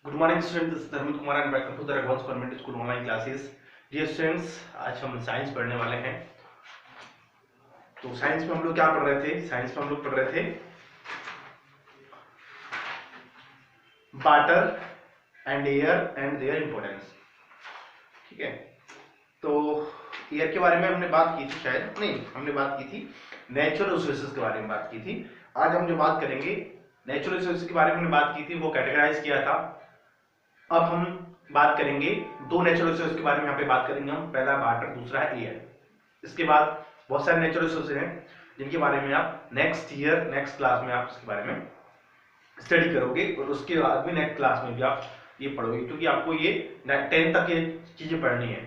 Good morning student, this is Dharmendra Kumar and welcome to the Raghuvansh convent school online classes. Dear students, आज हम science पढ़ने वाले हैं। तो साइंस में हम लोग क्या पढ़ रहे थे? साइंस में हम लोग पढ़ रहे थे water and air and their importance. ठीक है, तो एयर के बारे में हमने बात की थी, शायद नहीं, हमने बात की थी नेचुरल रिसोर्सेज के बारे में बात की थी। आज हम जो बात करेंगे नेचुरल रिसोर्सेज के बारे में हमने बात की थी, वो कैटेगराइज किया था। अब हम बात करेंगे दो नेचुरल रिसोर्स के बारे में। यहाँ पे बात करेंगे हम, पहला वाटर, दूसरा है एयर। इसके बाद बहुत सारे नेचुरल रिसोर्सेज हैं जिनके बारे में आप नेक्स्ट ईयर नेक्स्ट क्लास में आप इसके बारे में स्टडी करोगे, और उसके बाद भी नेक्स्ट क्लास में भी आप ये पढ़ोगे, क्योंकि आपको ये 10 तक ये चीजें पढ़नी है।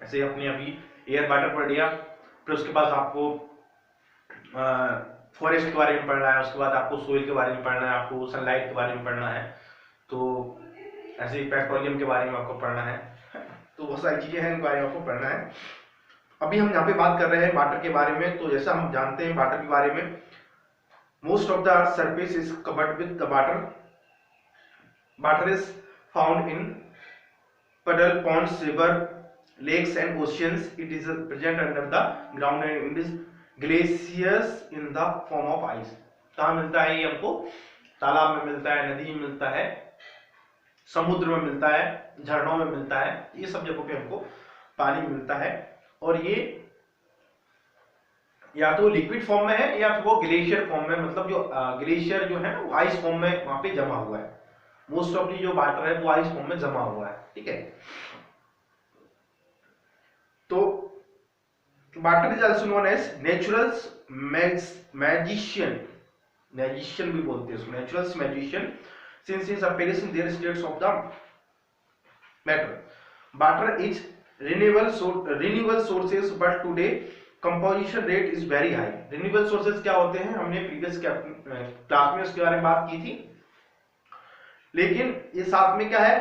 ऐसे अपने अभी एयर वाटर पढ़ लिया, फिर उसके बाद आपको फॉरेस्ट के बारे में पढ़ना है, उसके बाद आपको सोइल के बारे में पढ़ना है, आपको सनलाइट के बारे में पढ़ना है, तो ऐसे ही पेट्रोलियम के बारे में आपको पढ़ना है। तो बहुत सारी चीजें हैं, इनके बारे में आपको पढ़ना है। अभी हम यहाँ पे बात कर रहे हैं वाटर के बारे में। तो जैसा हम जानते हैं वाटर के बारे में, most of the earth surface is covered with the water. Water is found in puddle, ponds, river, lakes and oceans. It is present under the ground and it is glaciers in the form of ice. कहाँ मिलता है ये हमको? तालाब में मिलता है, नदी में मिलता है, समुद्र में मिलता है, झरनों में मिलता है। ये सब जगहों पे हमको पानी मिलता है, और ये या तो लिक्विड फॉर्म में है या फिर वो ग्लेशियर फॉर्म में, मतलब जो ग्लेशियर जो है ना वो आइस फॉर्म में वहां पे जमा हुआ है। मोस्ट ऑफ जो वाटर है वो आइस फॉर्म में जमा हुआ है। ठीक है, तो water is also known as natural magician. Magician भी बोलते हैं उसको, natural magician, since its appearance in their states of the matter. Water is renewable sources, but today composition rate is very high. Renewable sources क्या होते हैं? हमने previous class में उसके बारे में बात की थी, लेकिन ये साथ में क्या है,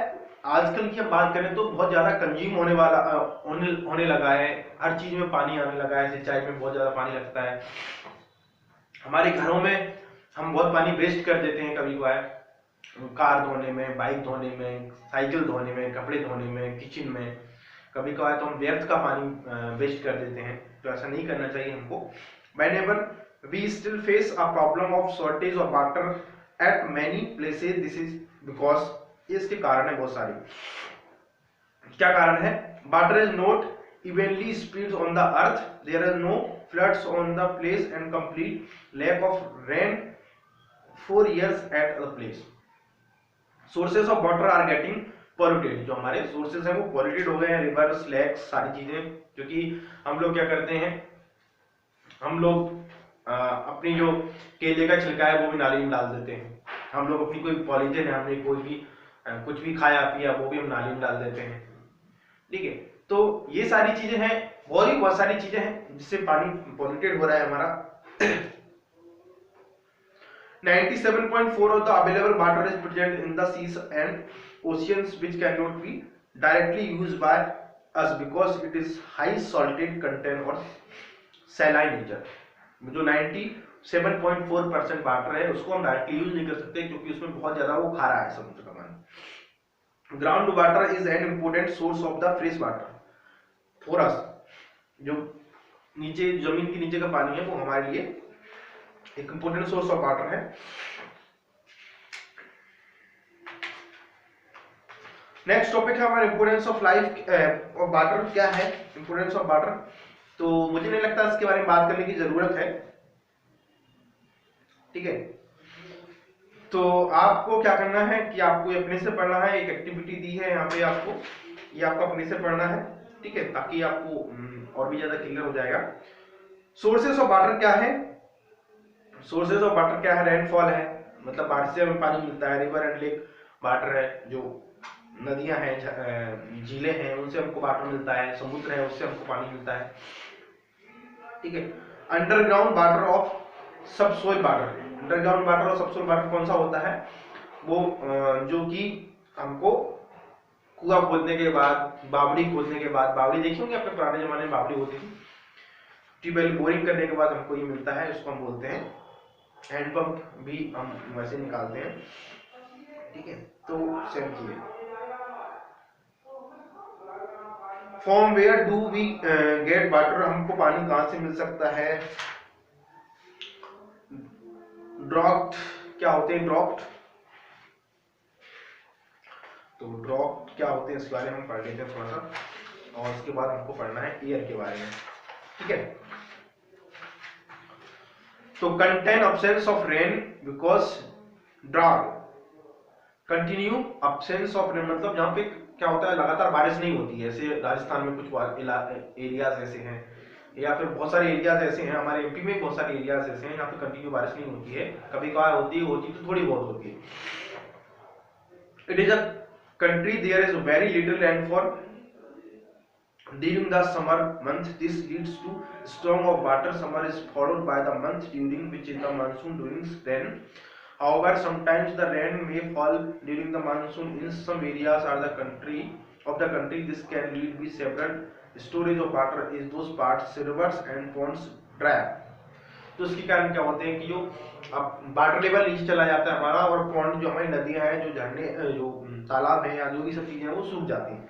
आजकल की हम बात करें तो बहुत ज्यादा कंज्यूम होने लगा है। हर चीज में पानी आने लगा है, सिंचाई में बहुत ज्यादा पानी लगता है। हमारे घरों में हम बहुत पानी वेस्ट कर देते हैं, कभी कभार कार धोने में, बाइक धोने में, साइकिल धोने में, कपड़े धोने में, किचन में। कभी कभार तो हम व्यर्थ का पानी वेस्ट कर देते हैं, तो ऐसा नहीं करना चाहिए हमको। Whenever we still face a problem of shortage of water at many places, this is because, इसके कारण है बहुत सारे। क्या कारण है? Water is not evenly spread on the earth, there are no floods on the place and complete lack of rain for years at the place. Sources of water are getting polluted. जो हमारे sources हैं वो polluted हो गए हैं, reverse, lakes, सारी चीजें। क्योंकि हम लोग क्या करते हैं, हम लोग अपनी जो केले का छिलका है वो भी नाली में डाल देते हैं। हम लोग अपनी कोई पॉलीथिन है, हमने कोई भी कुछ भी खाया पिया वो भी हम नाली में डाल देते हैं। ठीक है, तो ये सारी चीजें हैं, और भी बहुत सारी चीजें हैं जिससे पानी पॉल्यूटेड हो रहा है हमारा। 97.4 of the available water is present in the seas and oceans, which cannot be directly used by us because it is high salted content or saline nature. जो 97.4% वाटर है उसको हम डायरेक्टली यूज नहीं कर सकते, क्योंकि उसमें बहुत ज्यादा वो खारा है समुद्र का पानी। Ground water is an important source of the fresh water for us. जो नीचे जमीन के नीचे का पानी है वो हमारे लिए एक इंपॉर्टेंट सोर्स ऑफ वाटर है। नेक्स्ट टॉपिक है हमारा importance of life of water. क्या है इंपोर्टेंस ऑफ वाटर? तो मुझे नहीं लगता इसके बारे में बात करने की जरूरत है। ठीक है, तो आपको क्या करना है कि आपको अपने से पढ़ना है। एक एक्टिविटी दी है यहाँ पे आपको, ये आपको अपने से पढ़ना है। ठीक है, ताकि आपको और भी ज्यादा क्लियर हो जाएगा। सोर्सेस ऑफ वाटर क्या है? सोर्सेज ऑफ वाटर क्या है? रेनफॉल है, मतलब बारिश से हमें पानी मिलता है। रिवर एंड लेक वाटर है, जो नदियां हैं, झीलें हैं, उनसे हमको वाटर मिलता है। समुद्र है, उससे हमको पानी मिलता है। ठीक है, underground water of subsoil water. Underground water और सबसोइल वाटर कौन सा होता है? वो जो कि हमको कुआं खोदने के बाद, बावड़ी खोदने के बाद, बावड़ी देखी होंगे आपने, पुराने जमाने में बावड़ी होती थी, ट्यूबवेल बोरिंग करने के बाद हमको ये मिलता है, उसको हम बोलते हैं हैंडपंप भी हम वैसे निकालते हैं। ठीक है, तो सेम चीज है। From where do we get water, हमको पानी कहाँ से मिल सकता है। ड्रॉप्ड, क्या होते हैं ड्रॉप्ड, तो ड्रॉप क्या होते हैं इसके बारे में हम पढ़ लेते हैं थोड़ा सा, और उसके बाद हमको पढ़ना है एयर के बारे में, ठीक है। तो contain absence of rain because drought, continue absence of rain मतलब जहाँ पे क्या होता है लगातार बारिश नहीं होती है, ऐसे राजस्थान में कुछ एरियाज ऐसे हैं, या फिर बहुत सारे एरियाज ऐसे हैं, हमारे एमपी में बहुत सारे एरियाज ऐसे हैं जहाँ पे कंटिन्यू बारिश नहीं होती है, कभी कभार होती तो थोड़ी बहुत होती है। It is a country there is very little rainfall during the summer months. This leads to storm of water. Summer is followed by the month during which is the monsoon during rain. However, sometimes the rain may fall during the monsoon in some areas of the country. This can lead to several storage of water is those parts rivers and ponds dry. तो इसके कारण क्या होते हैं कि जो अब water level नीचे चला जाता है हमारा, और पॉन्ड जो हमारी नदियां हैं, जो झरने, जो तालाब हैं या जो भी सब चीजें हैं वो सूख जाती हैं।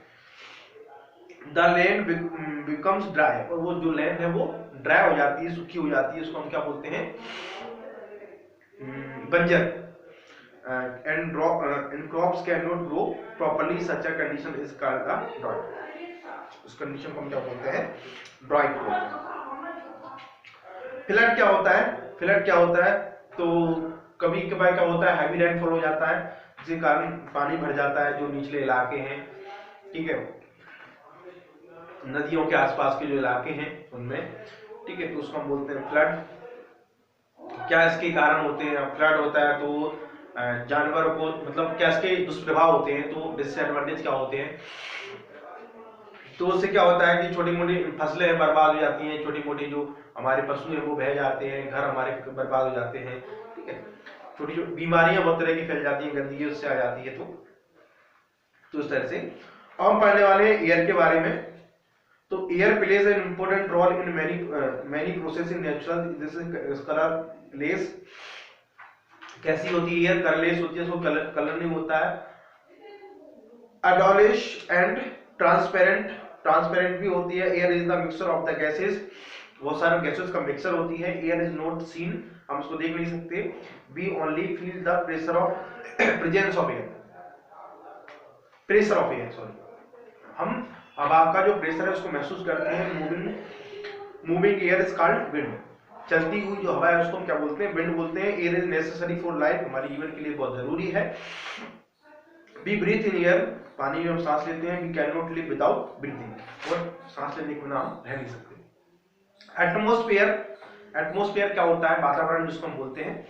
द लैंड बिकम्स ड्राई, और वो जो लैंड है वो ड्राई हो जाती है, सूखी हो जाती है, उसको हम क्या बोलते हैं बंजर। And crops can not grow properly, such a condition is called the dry. उस कंडीशन को हम क्या बोलते हैं ड्राई बोलते हैं। फ्लड क्या होता है, फ्लड क्या होता है, तो कभी कभार क्या होता है हैवी रेनफॉल हो जाता है जिसके कारण पानी भर जाता है जो निचले इलाके हैं, ठीक है, नदियों के आसपास के जो इलाके हैं उनमें, ठीक है, तो उसको हम बोलते हैं फ्लड। क्या इसके कारण होते हैं, फ्लड होता है तो जानवरों को मतलब क्या इसके दुष्प्रभाव होते हैं, तो डिसएडवांटेज क्या होते हैं, तो उससे क्या होता है कि छोटी मोटी फसलें बर्बाद हो जाती हैं, छोटी मोटी जो हमारे पशु हैं वो बह जाते हैं, घर हमारे बर्बाद हो जाते हैं, ठीक है, छोटी छोटी बीमारियां बहुत तरह की फैल जाती हैं, गंदगी उससे आ जाती है, तो इस तरह से। अब हम पढ़ने वाले हैं एयर के बारे में। तो air plays an important role in many process in natural, जैसे कलरलेस, कैसी होती है एयर, कलरलेस होती है, उसको कलर नहीं होता है। अडोलिश एंड ट्रांसपेरेंट भी होती है। Air is the mixture of the gases, बहुत सारे गैसेस का मिक्सचर होती है। एयर इज नॉट सीन, हम उसको देख नहीं सकते। We only feel the pressure of presence of air, pressure of air sorry, हम हवा का जो प्रेशर है उसको महसूस करते हैं। Moving air is called wind, चलती हुई जो हवा है उसको हम क्या बोलते हैं विंड बोलते हैं। Air is necessary for life, हमारे जीवन के लिए बहुत जरूरी है। वी ब्रीथ इन एयर, पानी में हम सांस लेते हैं। We can not live without breathing, और सांस लेने के बिना हम रह नहीं सकते। एटमॉस्फेयर क्या होता है, वातावरण जिसको हम बोलते हैं।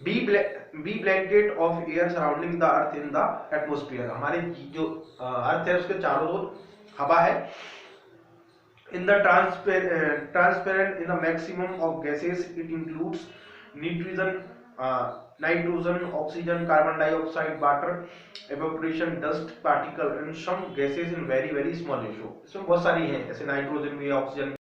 Be blanket of air surrounding the earth in the atmosphere, हमारे जो अर्थ है उसके चारों ओर हवा है। In the transparent in the maximum of gases, it includes nitrogen, oxygen, carbon dioxide, water, evaporation, dust particle and some gases in very very small ratio। इसमें बहुत सारी हैं, जैसे नाइट्रोजन भी, ऑक्सीजन